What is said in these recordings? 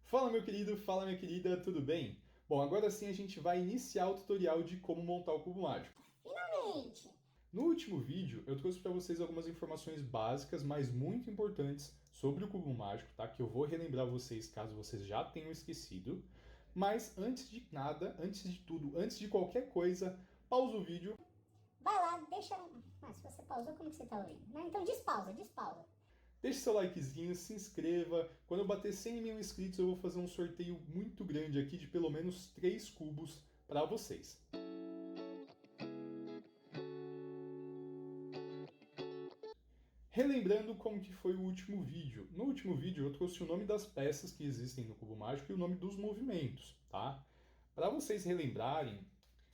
Fala meu querido, fala minha querida, tudo bem? Bom, agora sim a gente vai iniciar o tutorial de como montar o cubo mágico. Finalmente! No último vídeo eu trouxe para vocês algumas informações básicas, mas muito importantes sobre o cubo mágico, tá? Que eu vou relembrar vocês caso vocês já tenham esquecido. Mas antes de nada, antes de tudo, antes de qualquer coisa, pausa o vídeo. Vai lá, deixa. Ah, se você pausou, como que você tá ouvindo? Não, então despausa, despausa. Deixe seu likezinho, se inscreva. Quando eu bater 100 mil inscritos, eu vou fazer um sorteio muito grande aqui de pelo menos 3 cubos para vocês. Relembrando como que foi o último vídeo. No último vídeo eu trouxe o nome das peças que existem no cubo mágico e o nome dos movimentos, tá? Para vocês relembrarem,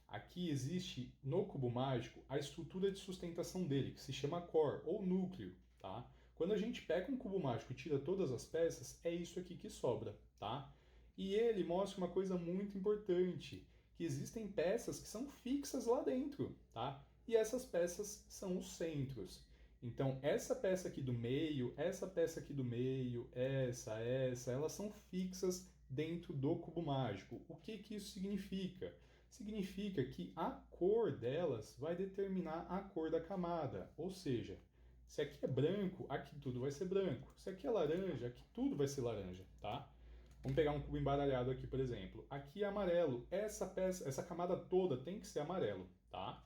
aqui existe no cubo mágico a estrutura de sustentação dele, que se chama core ou núcleo, tá? Quando a gente pega um cubo mágico e tira todas as peças, é isso aqui que sobra, tá? E ele mostra uma coisa muito importante, que existem peças que são fixas lá dentro, tá? E essas peças são os centros. Então, essa peça aqui do meio, essa peça aqui do meio, essa, elas são fixas dentro do cubo mágico. O que que isso significa? Significa que a cor delas vai determinar a cor da camada. Ou seja, se aqui é branco, aqui tudo vai ser branco. Se aqui é laranja, aqui tudo vai ser laranja, tá? Vamos pegar um cubo embaralhado aqui, por exemplo. Aqui é amarelo. Essa peça, essa camada toda tem que ser amarelo, tá?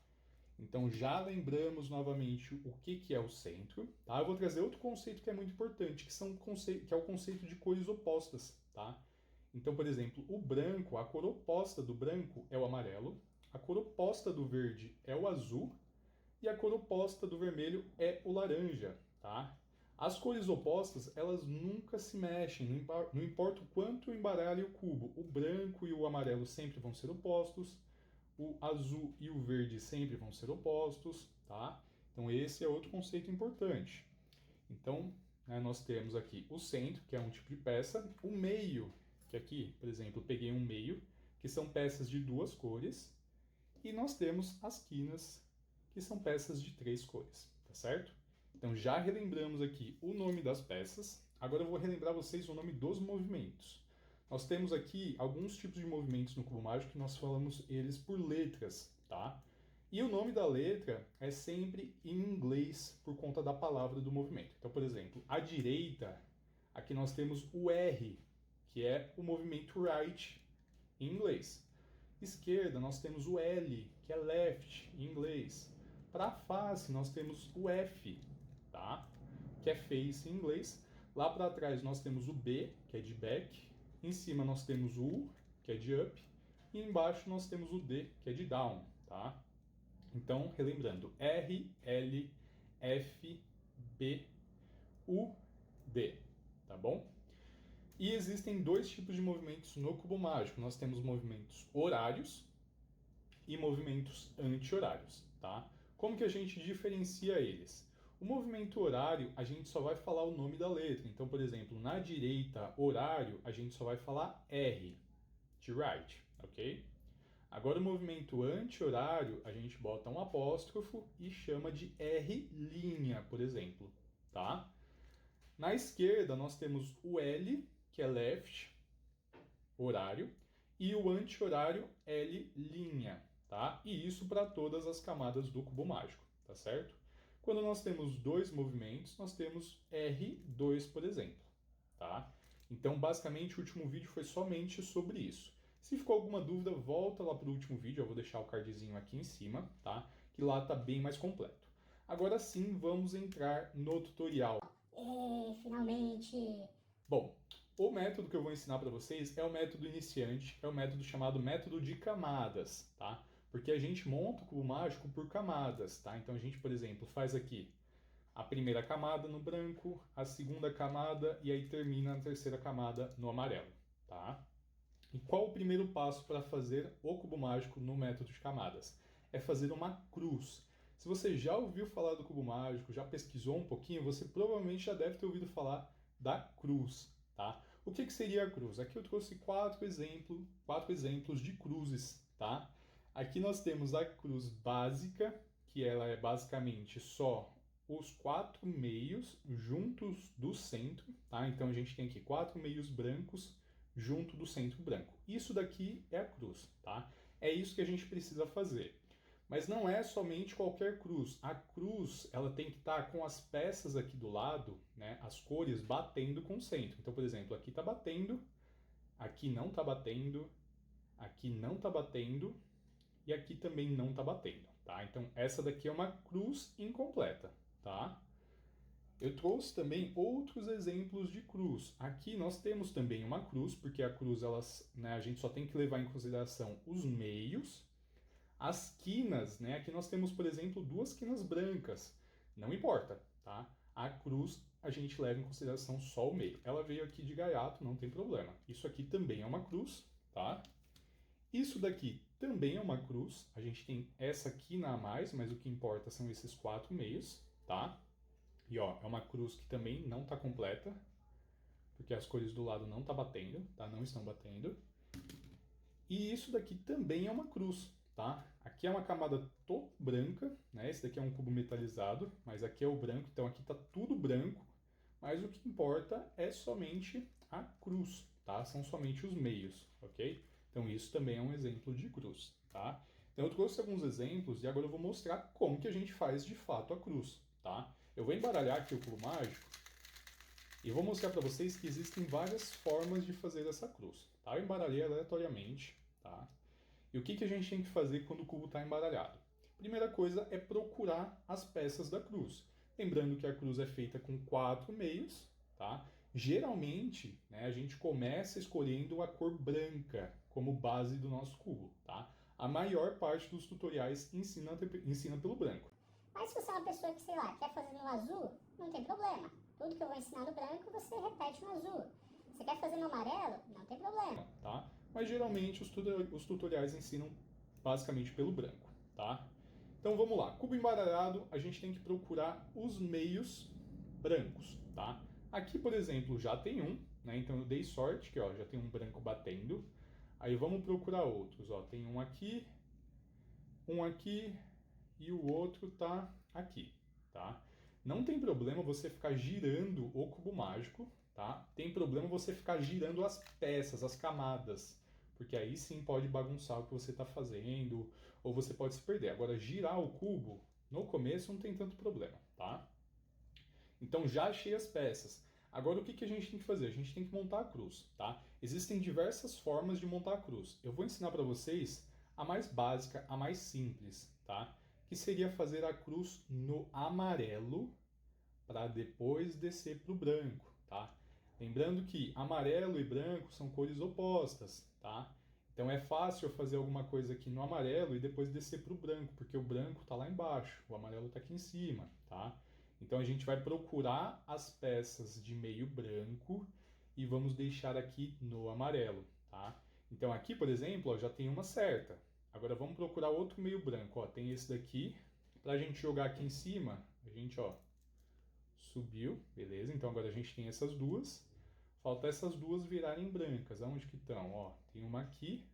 Então já lembramos novamente o que é o centro, tá? Eu vou trazer outro conceito que é muito importante, que é o conceito de cores opostas, tá? Então, por exemplo, o branco, a cor oposta do branco é o amarelo, a cor oposta do verde é o azul e a cor oposta do vermelho é o laranja, tá? As cores opostas, elas nunca se mexem, não importa o quanto embaralhe o cubo. O branco e o amarelo sempre vão ser opostos, o azul e o verde sempre vão ser opostos, tá? Então esse é outro conceito importante. Então, né, nós temos aqui o centro, que é um tipo de peça, o meio, que aqui, por exemplo, eu peguei um meio, que são peças de duas cores, e nós temos as quinas, que são peças de três cores, tá certo? Então já relembramos aqui o nome das peças, agora eu vou relembrar vocês o nome dos movimentos. Nós temos aqui alguns tipos de movimentos no cubo mágico que nós falamos eles por letras, tá? E o nome da letra é sempre em inglês por conta da palavra do movimento. Então, por exemplo, à direita, aqui nós temos o R, que é o movimento right em inglês. Esquerda, nós temos o L, que é left em inglês. Para a face, nós temos o F, tá? Que é face em inglês. Lá para trás, nós temos o B, que é de back. Em cima, nós temos o U, que é de up. E embaixo, nós temos o D, que é de down, tá? Então, relembrando, R, L, F, B, U, D, tá bom? E existem dois tipos de movimentos no cubo mágico. Nós temos movimentos horários e movimentos anti-horários, tá? Como que a gente diferencia eles? O movimento horário, a gente só vai falar o nome da letra. Então, por exemplo, na direita, horário, a gente só vai falar R, de right, ok? Agora, o movimento anti-horário, a gente bota um apóstrofo e chama de R', por exemplo, tá? Na esquerda, nós temos o L, que é left, horário, e o anti-horário L', tá? E isso para todas as camadas do cubo mágico, tá certo? Quando nós temos dois movimentos, nós temos R2, por exemplo, tá? Então, basicamente, o último vídeo foi somente sobre isso. Se ficou alguma dúvida, volta lá para o último vídeo, eu vou deixar o cardzinho aqui em cima, tá? Que lá tá bem mais completo. Agora sim, vamos entrar no tutorial. Finalmente! Bom, o método que eu vou ensinar para vocês é o método iniciante, é o método chamado método de camadas, tá? Porque a gente monta o cubo mágico por camadas, tá? Então a gente, por exemplo, faz aqui a primeira camada no branco, a segunda camada e aí termina a terceira camada no amarelo, tá? E qual o primeiro passo para fazer o cubo mágico no método de camadas? É fazer uma cruz. Se você já ouviu falar do cubo mágico, já pesquisou um pouquinho, você provavelmente já deve ter ouvido falar da cruz, tá? O que seria a cruz? Aqui eu trouxe quatro exemplos de cruzes, tá? Aqui nós temos a cruz básica, que ela é basicamente só os quatro meios juntos do centro, tá? Então a gente tem aqui quatro meios brancos junto do centro branco. Isso daqui é a cruz, tá? É isso que a gente precisa fazer. Mas não é somente qualquer cruz. A cruz, ela tem que estar com as peças aqui do lado, né, as cores batendo com o centro. Então, por exemplo, aqui está batendo, aqui não está batendo, aqui não está batendo e aqui também não está batendo, tá? Então, essa daqui é uma cruz incompleta, tá? Eu trouxe também outros exemplos de cruz. Aqui nós temos também uma cruz, porque a cruz, né, a gente só tem que levar em consideração os meios. As quinas, né, aqui nós temos, por exemplo, duas quinas brancas. Não importa, tá? A cruz a gente leva em consideração só o meio. Ela veio aqui de gaiato, não tem problema. Isso aqui também é uma cruz, tá? Isso daqui também é uma cruz. A gente tem essa quina a mais, mas o que importa são esses 4 meios, tá? E ó, é uma cruz que também não está completa, porque as cores do lado não tá batendo, tá? Não estão batendo. E isso daqui também é uma cruz, tá? Aqui é uma camada toda branca, né? Esse daqui é um cubo metalizado, mas aqui é o branco, então aqui tá tudo branco, mas o que importa é somente a cruz, tá? São somente os meios, ok? Então isso também é um exemplo de cruz, tá? Então eu trouxe alguns exemplos e agora eu vou mostrar como que a gente faz de fato a cruz, tá? Eu vou embaralhar aqui o cubo mágico e vou mostrar para vocês que existem várias formas de fazer essa cruz, tá? Eu embaralhei aleatoriamente, tá? E o que a gente tem que fazer quando o cubo está embaralhado? Primeira coisa é procurar as peças da cruz. Lembrando que a cruz é feita com 4 meios, tá? Geralmente, né, a gente começa escolhendo a cor branca como base do nosso cubo, tá? A maior parte dos tutoriais ensina pelo branco. Mas se você é uma pessoa que, sei lá, quer fazer no azul, não tem problema. Tudo que eu vou ensinar no branco, você repete no azul. Você quer fazer no amarelo? Não tem problema. Tá? Mas geralmente os tutoriais ensinam basicamente pelo branco, tá? Então vamos lá, cubo embaralhado, a gente tem que procurar os meios brancos, tá? Aqui, por exemplo, já tem um, né? Então eu dei sorte que ó, já tem um branco batendo. Aí vamos procurar outros, ó, tem um aqui e o outro tá aqui, tá? Não tem problema você ficar girando o cubo mágico, tá? Tem problema você ficar girando as peças, as camadas, porque aí sim pode bagunçar o que você está fazendo, ou você pode se perder. Agora, girar o cubo, no começo não tem tanto problema, tá? Então já achei as peças. Agora o que a gente tem que fazer? A gente tem que montar a cruz, tá? Existem diversas formas de montar a cruz. Eu vou ensinar para vocês a mais básica, a mais simples, tá? Que seria fazer a cruz no amarelo para depois descer para o branco, tá? Lembrando que amarelo e branco são cores opostas, tá? Então é fácil eu fazer alguma coisa aqui no amarelo e depois descer para o branco, porque o branco está lá embaixo, o amarelo está aqui em cima, tá? Então a gente vai procurar as peças de meio branco e vamos deixar aqui no amarelo, tá? Então aqui, por exemplo, ó, já tem uma certa. Agora vamos procurar outro meio branco, ó, tem esse daqui. Para a gente jogar aqui em cima, a gente, ó, subiu, beleza? Então agora a gente tem essas duas. Falta essas duas virarem brancas. Aonde que estão? Ó, tem uma aqui.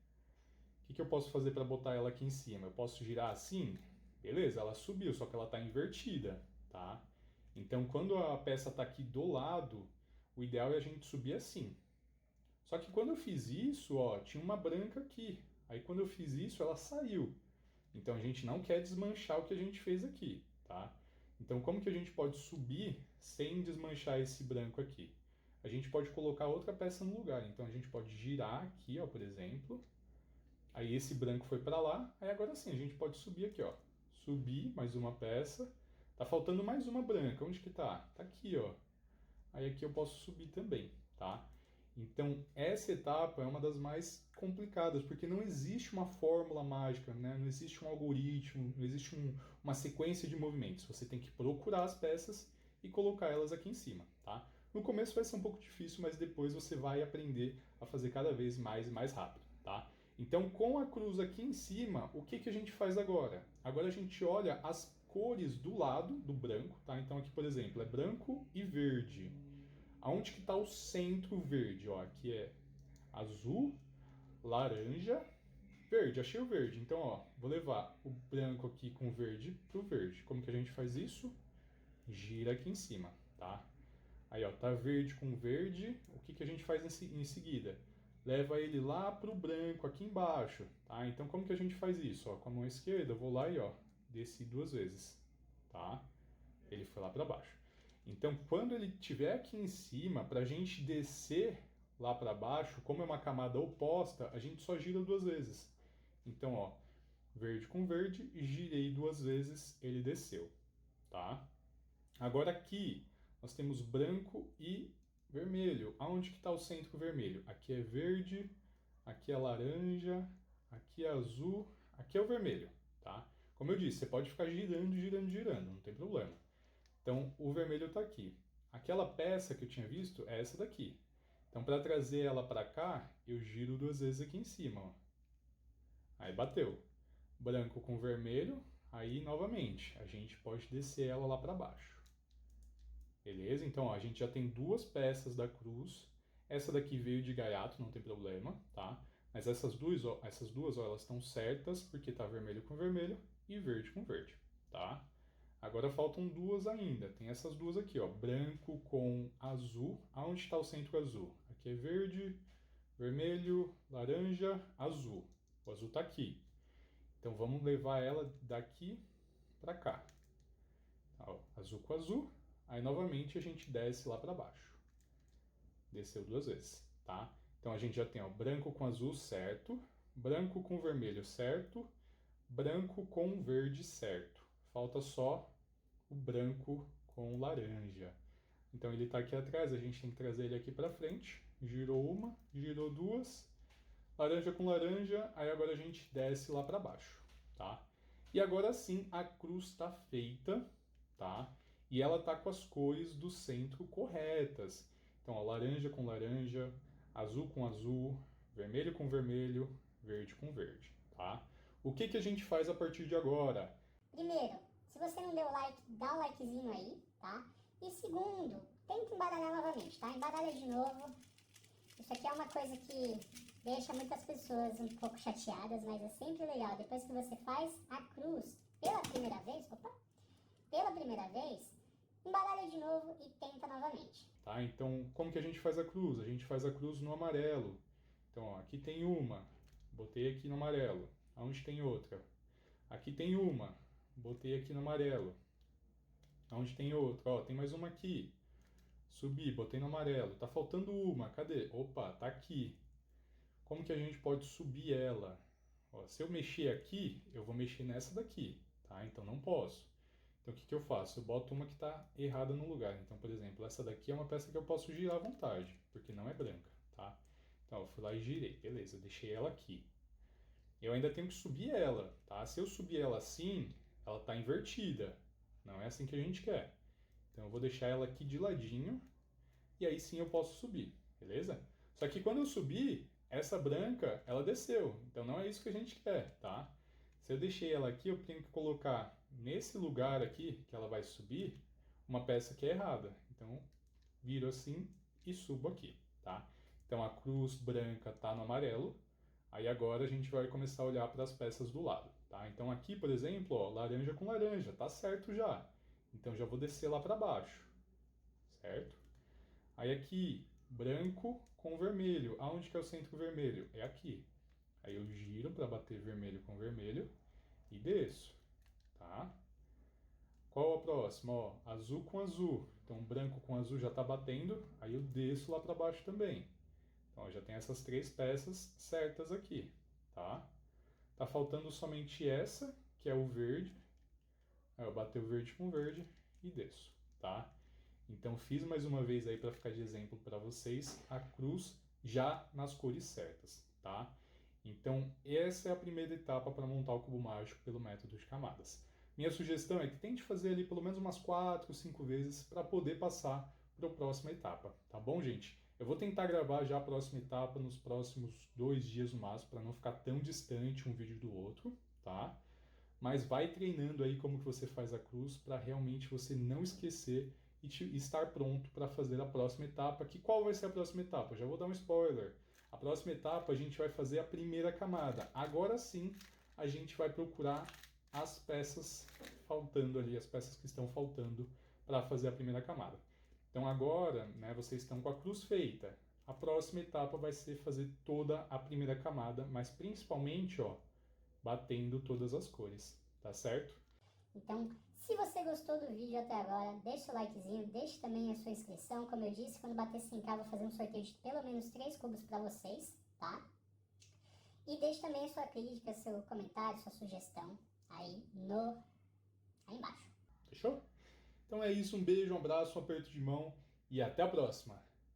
O que eu posso fazer para botar ela aqui em cima? Eu posso girar assim? Beleza, ela subiu, só que ela está invertida, tá? Então quando a peça está aqui do lado, o ideal é a gente subir assim. Só que quando eu fiz isso, ó, tinha uma branca aqui. Aí quando eu fiz isso, ela saiu. Então a gente não quer desmanchar o que a gente fez aqui, tá? Então como que a gente pode subir sem desmanchar esse branco aqui? A gente pode colocar outra peça no lugar. Então a gente pode girar aqui, ó, por exemplo. Aí esse branco foi para lá. Aí agora sim, a gente pode subir aqui, ó. Subir mais uma peça. Tá faltando mais uma branca. Onde que tá? Tá aqui, ó. Aí aqui eu posso subir também, tá? Então, essa etapa é uma das mais complicadas, porque não existe uma fórmula mágica, né? Não existe um algoritmo, não existe uma sequência de movimentos. Você tem que procurar as peças e colocar elas aqui em cima, tá? No começo vai ser um pouco difícil, mas depois você vai aprender a fazer cada vez mais e mais rápido, tá? Então, com a cruz aqui em cima, o que a gente faz agora? Agora a gente olha as cores do lado do branco, tá? Então aqui, por exemplo, é branco e verde. Aonde que está o centro verde? Ó, aqui é azul, laranja, verde. Achei o verde. Então, ó, vou levar o branco aqui com o verde pro verde. Como que a gente faz isso? Gira aqui em cima, tá? Aí, ó, tá verde com verde. O que a gente faz em seguida? leva ele lá para o branco, aqui embaixo, tá? Então, como que a gente faz isso? Ó, com a mão esquerda, eu vou lá e, ó, desci 2 vezes, tá? Ele foi lá para baixo. Então, quando ele estiver aqui em cima, para a gente descer lá para baixo, como é uma camada oposta, a gente só gira 2 vezes. Então, ó, verde com verde, girei 2 vezes, ele desceu, tá? Agora aqui, nós temos branco e vermelho. Aonde que está o centro vermelho? Aqui é verde, aqui é laranja, aqui é azul, aqui é o vermelho, tá? Como eu disse, você pode ficar girando, girando, girando, não tem problema. Então, o vermelho está aqui. Aquela peça que eu tinha visto é essa daqui. Então, para trazer ela para cá, eu giro 2 vezes aqui em cima, ó. Aí bateu. Branco com vermelho, aí novamente, a gente pode descer ela lá para baixo. Beleza? Então, ó, a gente já tem 2 peças da cruz. Essa daqui veio de gaiato, não tem problema, tá? Mas essas duas, ó, elas estão certas porque tá vermelho com vermelho e verde com verde, tá? Agora faltam 2 ainda. Tem essas 2 aqui, ó, branco com azul. Aonde está o centro azul? Aqui é verde, vermelho, laranja, azul. O azul tá aqui. Então vamos levar ela daqui para cá. Ó, azul com azul. Aí novamente a gente desce lá para baixo. Desceu 2 vezes, tá? Então a gente já tem, ó, branco com azul certo, branco com vermelho certo, branco com verde certo. Falta só o branco com laranja. Então ele está aqui atrás, a gente tem que trazer ele aqui para frente. Girou uma, girou 2, laranja com laranja, aí agora a gente desce lá para baixo, tá? E agora sim a cruz está feita, tá? E ela tá com as cores do centro corretas. Então, ó, laranja com laranja, azul com azul, vermelho com vermelho, verde com verde, tá? O que que a gente faz a partir de agora? Primeiro, se você não deu like, dá um likezinho aí, tá? E segundo, tenta embaralhar novamente, tá? Embaralha de novo. Isso aqui é uma coisa que deixa muitas pessoas um pouco chateadas, mas é sempre legal. Depois que você faz a cruz pela primeira vez, embaralha de novo e tenta novamente. Tá? Então, como que a gente faz a cruz? A gente faz a cruz no amarelo. Então, ó, aqui tem uma, botei aqui no amarelo. Aonde tem outra? Aqui tem uma, botei aqui no amarelo. Aonde tem outra? Ó, tem mais uma aqui. Subi, botei no amarelo. Tá faltando uma, cadê? Opa, tá aqui. Como que a gente pode subir ela? Ó, se eu mexer aqui, eu vou mexer nessa daqui, tá? Então não posso. Então o que que eu faço? Eu boto uma que está errada no lugar. Então, por exemplo, essa daqui é uma peça que eu posso girar à vontade, porque não é branca, tá? Então eu fui lá e girei, beleza, deixei ela aqui. Eu ainda tenho que subir ela, tá? Se eu subir ela assim, ela está invertida. Não é assim que a gente quer. Então eu vou deixar ela aqui de ladinho e aí sim eu posso subir, beleza? Só que quando eu subir, essa branca, ela desceu. Então não é isso que a gente quer, tá? Se eu deixei ela aqui, eu tenho que colocar nesse lugar aqui, que ela vai subir, uma peça que é errada. Então, viro assim e subo aqui, tá? Então, a cruz branca tá no amarelo. Aí agora a gente vai começar a olhar para as peças do lado, tá? Então, aqui, por exemplo, ó, laranja com laranja, tá certo já. Então, já vou descer lá para baixo, certo? Aí aqui, branco com vermelho. Aonde que é o centro vermelho? É aqui. Aí eu giro para bater vermelho com vermelho e desço, tá? Qual a próxima? Ó, azul com azul. Então, branco com azul já está batendo, aí eu desço lá para baixo também. Então, eu já tenho essas 3 peças certas aqui, tá? Tá faltando somente essa, que é o verde. Aí eu bato o verde com verde e desço, tá? Então, fiz mais uma vez aí para ficar de exemplo para vocês a cruz já nas cores certas, tá? Então, essa é a primeira etapa para montar o cubo mágico pelo método de camadas. Minha sugestão é que tente fazer ali pelo menos umas 4, 5 vezes para poder passar para a próxima etapa, tá bom, gente? Eu vou tentar gravar já a próxima etapa nos próximos 2 dias no máximo, para não ficar tão distante um vídeo do outro, tá? Mas vai treinando aí como que você faz a cruz para realmente você não esquecer e estar pronto para fazer a próxima etapa. Que qual vai ser a próxima etapa? Eu já vou dar um spoiler. A próxima etapa a gente vai fazer a primeira camada. Agora sim a gente vai procurar as peças faltando ali, as peças que estão faltando para fazer a primeira camada. Então agora, né, vocês estão com a cruz feita. A próxima etapa vai ser fazer toda a primeira camada, mas principalmente, ó, batendo todas as cores, tá certo? Então, se você gostou do vídeo até agora, deixa o likezinho, deixe também a sua inscrição. Como eu disse, quando bater 100k, eu vou fazer um sorteio de pelo menos 3 cubos para vocês, tá? E deixe também a sua crítica, seu comentário, sua sugestão aí embaixo. Fechou? Então é isso, um beijo, um abraço, um aperto de mão e até a próxima!